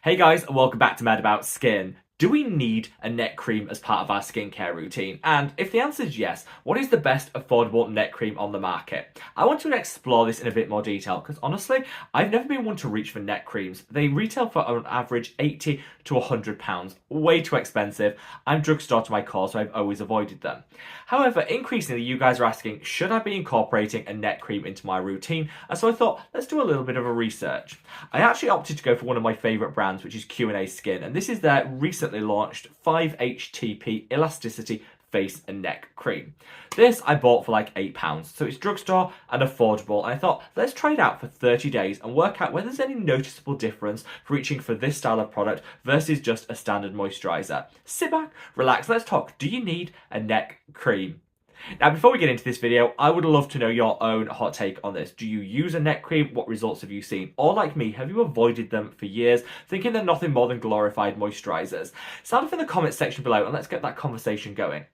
Hey guys, and welcome back to Mad About Skin. Do we need a neck cream as part of our skincare routine? And if the answer is yes, what is the best affordable neck cream on the market? I want to explore this in a bit more detail because honestly, I've never been one to reach for neck creams. They retail for on average 80 to £100, way too expensive. I'm drugstore to my core, so I've always avoided them. However, increasingly you guys are asking, should I be incorporating a neck cream into my routine? And so I thought, let's do a little bit of a research. I actually opted to go for one of my favourite brands, which is Q&A Skin, and this is their recently launched 5-HTP Elasticity Face and Neck Cream. This I bought for like £8, so it's drugstore and affordable, and I thought, let's try it out for 30 days and work out whether there's any noticeable difference for reaching for this style of product versus just a standard moisturiser. Sit back, relax, let's talk. Do you need a neck cream? Now, before we get into this video, I would love to know your own hot take on this. Do you use a neck cream? What results have you seen? Or like me, have you avoided them for years, thinking they're nothing more than glorified moisturisers? Sound off in the comments section below and let's get that conversation going.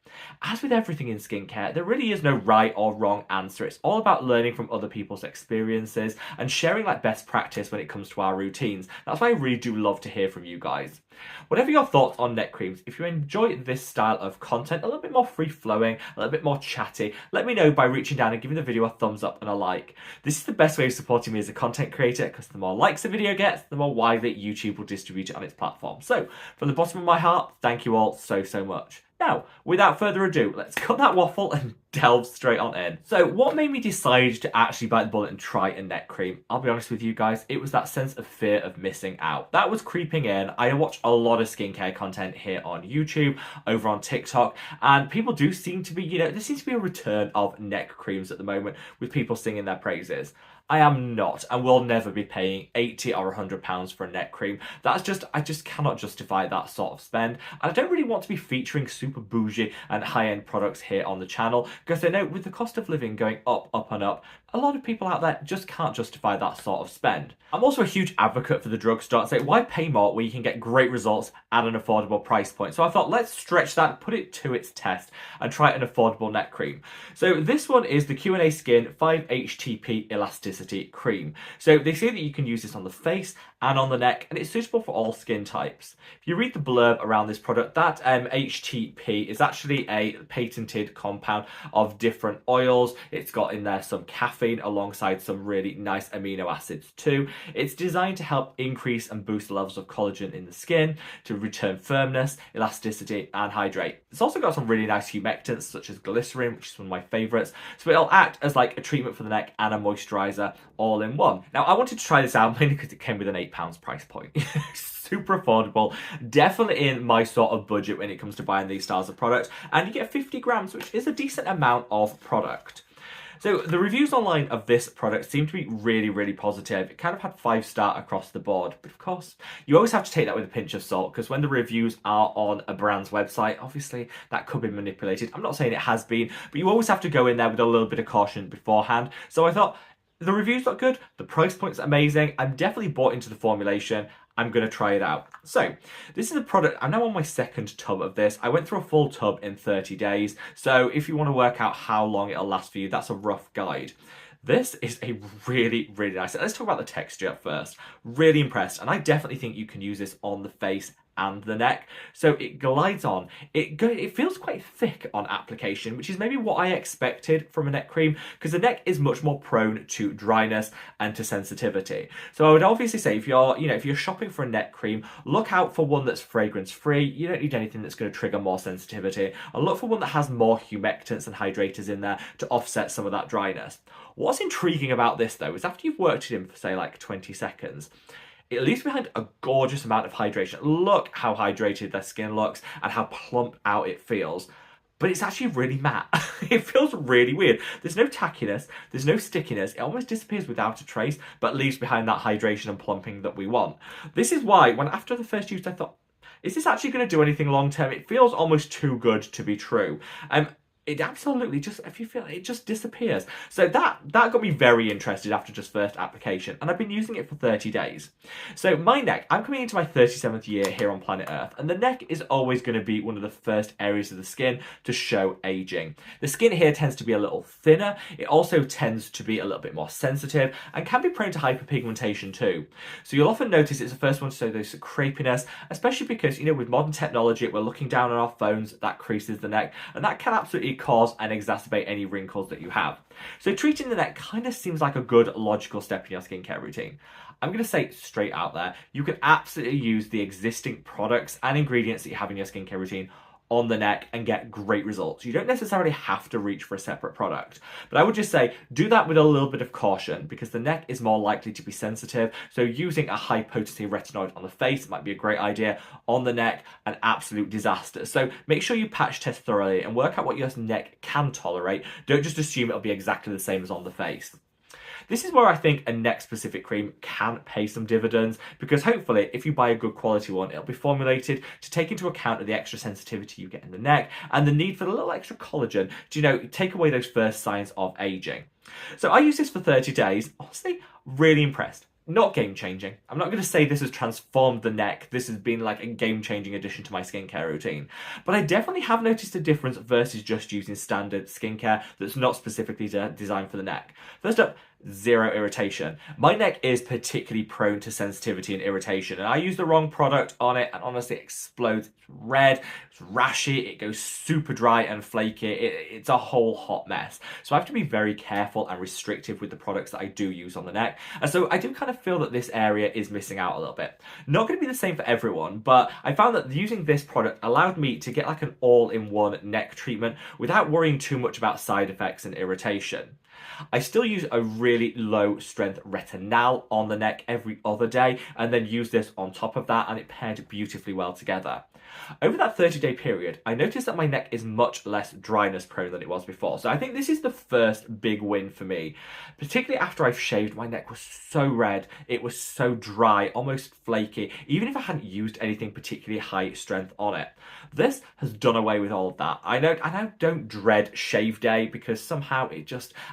As with everything in skincare, there really is no right or wrong answer. It's all about learning from other people's experiences and sharing like best practice when it comes to our routines. That's why I really do love to hear from you guys. Whatever your thoughts on neck creams, if you enjoy this style of content, a little bit more free-flowing, a little bit more chatty, let me know by reaching down and giving the video a thumbs up and a like. This is the best way of supporting me as a content creator because the more likes the video gets, the more widely YouTube will distribute it on its platform. So, from the bottom of my heart, thank you all so much. Now, without further ado, let's cut that waffle and delve straight on in. So what made me decide to actually bite the bullet and try a neck cream? I'll be honest with you guys, it was that sense of fear of missing out. That was creeping in. I watch a lot of skincare content here on YouTube, over on TikTok, and people do seem to be, there seems to be a return of neck creams at the moment with people singing their praises. I am not and will never be paying 80 or £100 for a neck cream. I just cannot justify that sort of spend. And I don't really want to be featuring super bougie and high-end products here on the channel because I know with the cost of living going up and up, a lot of people out there just can't justify that sort of spend. I'm also a huge advocate for the drugstore and say, why pay more when you can get great results at an affordable price point? So I thought, let's stretch that, put it to its test and try an affordable neck cream. So this one is the Q&A Skin 5-HTP Elasticity Cream. So they say that you can use this on the face and on the neck, and it's suitable for all skin types. If you read the blurb around this product, that HTP is actually a patented compound of different oils. It's got in there some caffeine alongside some really nice amino acids too. It's designed to help increase and boost the levels of collagen in the skin, to return firmness, elasticity, and hydrate. It's also got some really nice humectants such as glycerin, which is one of my favourites. So it'll act as like a treatment for the neck and a moisturiser all in one. Now, I wanted to try this out mainly because it came with an £8 price point. Super affordable, definitely in my sort of budget when it comes to buying these styles of products, and you get 50 grams, which is a decent amount of product. So the reviews online of this product seem to be really positive. It kind of had 5-star across the board, but of course you always have to take that with a pinch of salt because when the reviews are on a brand's website, obviously that could be manipulated. I'm not saying it has been, but you always have to go in there with a little bit of caution beforehand. So I thought, the reviews look good, the price point's amazing, I'm definitely bought into the formulation, I'm going to try it out. So, this is a product, I'm now on my second tub of this. I went through a full tub in 30 days, so if you want to work out how long it'll last for you, that's a rough guide. This is a really nice, let's talk about the texture first. Really impressed, and I definitely think you can use this on the face and the neck. So it glides on. It feels quite thick on application, which is maybe what I expected from a neck cream, because the neck is much more prone to dryness and to sensitivity. So I would obviously say if you're shopping for a neck cream, look out for one that's fragrance free. You don't need anything that's going to trigger more sensitivity, and look for one that has more humectants and hydrators in there to offset some of that dryness. What's intriguing about this though is after you've worked it in for say like 20 seconds, it leaves behind a gorgeous amount of hydration. Look how hydrated their skin looks and how plump out it feels. But it's actually really matte. It feels really weird. There's no tackiness, there's no stickiness. It almost disappears without a trace, but leaves behind that hydration and plumping that we want. This is why, when after the first use, I thought, is this actually going to do anything long term? It feels almost too good to be true. it absolutely just, if you feel it, just disappears. So that got me very interested after just first application, and I've been using it for 30 days. So my neck, I'm coming into my 37th year here on planet Earth, and the neck is always going to be one of the first areas of the skin to show aging. The skin here tends to be a little thinner. It also tends to be a little bit more sensitive and can be prone to hyperpigmentation too. So you'll often notice it's the first one to show those crepiness, especially because, you know, with modern technology, we're looking down on our phones, that creases the neck, and that can absolutely cause and exacerbate any wrinkles that you have. So treating the neck kind of seems like a good logical step in your skincare routine. I'm going to say straight out there, you can absolutely use the existing products and ingredients that you have in your skincare routine on the neck and get great results. You don't necessarily have to reach for a separate product, but I would just say do that with a little bit of caution because the neck is more likely to be sensitive. So using a high potency retinoid on the face might be a great idea. On the neck, an absolute disaster. So make sure you patch test thoroughly and work out what your neck can tolerate. Don't just assume it'll be exactly the same as on the face. This is where I think a neck-specific cream can pay some dividends because hopefully if you buy a good quality one, it'll be formulated to take into account the extra sensitivity you get in the neck and the need for the little extra collagen to, you know, take away those first signs of aging. So I used this for 30 days, honestly, really impressed. Not game-changing. I'm not going to say this has transformed the neck. This has been like a game-changing addition to my skincare routine. But I definitely have noticed a difference versus just using standard skincare that's not specifically designed for the neck. First up, zero irritation. My neck is particularly prone to sensitivity and irritation, and I use the wrong product on it and honestly it explodes. It's red, it's rashy, it goes super dry and flaky. It's a whole hot mess. So I have to be very careful and restrictive with the products that I do use on the neck. And so I do kind of feel that this area is missing out a little bit. Not going to be the same for everyone, but I found that using this product allowed me to get like an all-in-one neck treatment without worrying too much about side effects and irritation. I still use a really low strength retinol on the neck every other day and then use this on top of that, and it paired beautifully well together. Over that 30-day period, I noticed that my neck is much less dryness prone than it was before. So I think this is the first big win for me. Particularly after I've shaved, my neck was so red. It was so dry, almost flaky, even if I hadn't used anything particularly high strength on it. This has done away with all of that. I now don't dread shave day because somehow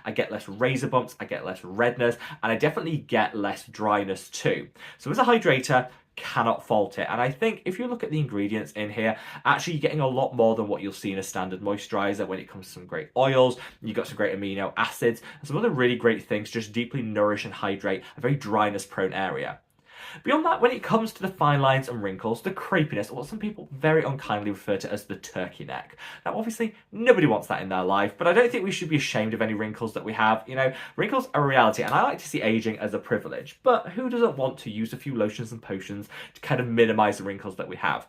I get less razor bumps, I get less redness, and I definitely get less dryness too. So as a hydrator, cannot fault it. And I think if you look at the ingredients in here, actually you're getting a lot more than what you'll see in a standard moisturizer when it comes to some great oils. You've got some great amino acids and some other really great things to just deeply nourish and hydrate a very dryness prone area. Beyond that, when it comes to the fine lines and wrinkles, the crepiness, or what some people very unkindly refer to as the turkey neck. Now, obviously, nobody wants that in their life, but I don't think we should be ashamed of any wrinkles that we have. You know, wrinkles are a reality, and I like to see aging as a privilege, but who doesn't want to use a few lotions and potions to kind of minimize the wrinkles that we have?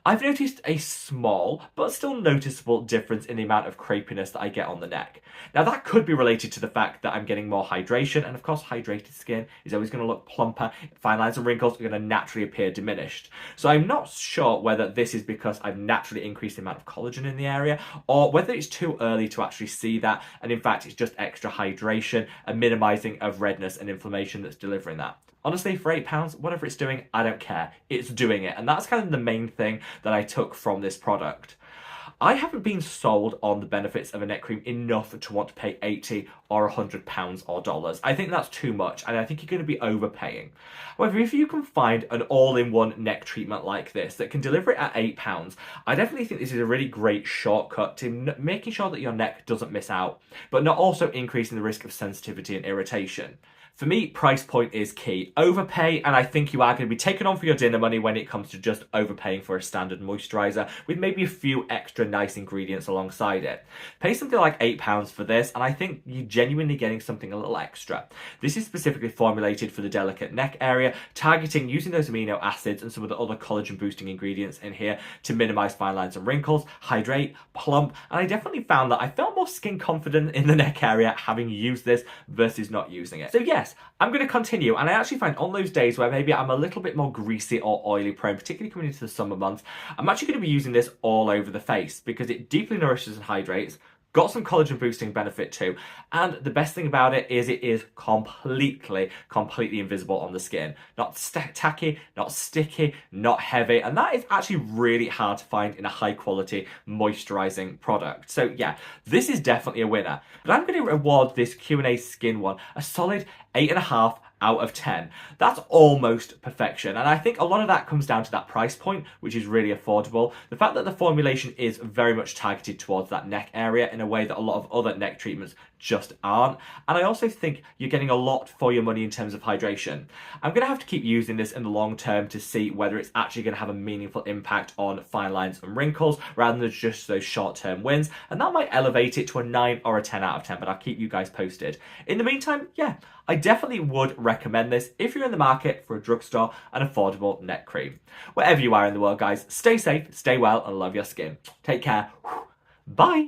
I've noticed a small, but still noticeable difference in the amount of crepiness that I get on the neck. Now, that could be related to the fact that I'm getting more hydration, and of course, hydrated skin is always going to look plumper. Fine lines and wrinkles are going to naturally appear diminished. So I'm not sure whether this is because I've naturally increased the amount of collagen in the area, or whether it's too early to actually see that, and in fact, it's just extra hydration and minimizing of redness and inflammation that's delivering that. Honestly, for £8, whatever it's doing, I don't care. It's doing it. And that's kind of the main thing that I took from this product. I haven't been sold on the benefits of a neck cream enough to want to pay £80 or £100 or dollars. I think that's too much, and I think you're going to be overpaying. However, if you can find an all-in-one neck treatment like this that can deliver it at £8, I definitely think this is a really great shortcut to making sure that your neck doesn't miss out, but not also increasing the risk of sensitivity and irritation. For me, price point is key. Overpay, and I think you are going to be taken on for your dinner money when it comes to just overpaying for a standard moisturiser with maybe a few extra nice ingredients alongside it. Pay something like £8 for this, and I think you're genuinely getting something a little extra. This is specifically formulated for the delicate neck area, targeting using those amino acids and some of the other collagen boosting ingredients in here to minimise fine lines and wrinkles, hydrate, plump, and I definitely found that I felt more skin confident in the neck area having used this versus not using it. So yes, I'm going to continue, and I actually find on those days where maybe I'm a little bit more greasy or oily prone, particularly coming into the summer months, I'm actually going to be using this all over the face because it deeply nourishes and hydrates, got some collagen boosting benefit too. And the best thing about it is completely invisible on the skin. Not tacky, not sticky, not heavy. And that is actually really hard to find in a high quality moisturizing product. So yeah, this is definitely a winner. But I'm going to reward this Q&A skin one a solid 8.5 out of 10. That's almost perfection. And I think a lot of that comes down to that price point, which is really affordable. The fact that the formulation is very much targeted towards that neck area in a way that a lot of other neck treatments just aren't. And I also think you're getting a lot for your money in terms of hydration. I'm going to have to keep using this in the long term to see whether it's actually going to have a meaningful impact on fine lines and wrinkles rather than just those short-term wins. And that might elevate it to a 9 or a 10 out of 10, but I'll keep you guys posted. In the meantime, yeah, I definitely would recommend this if you're in the market for a drugstore and affordable neck cream. Wherever you are in the world, guys, stay safe, stay well, and love your skin. Take care. Bye.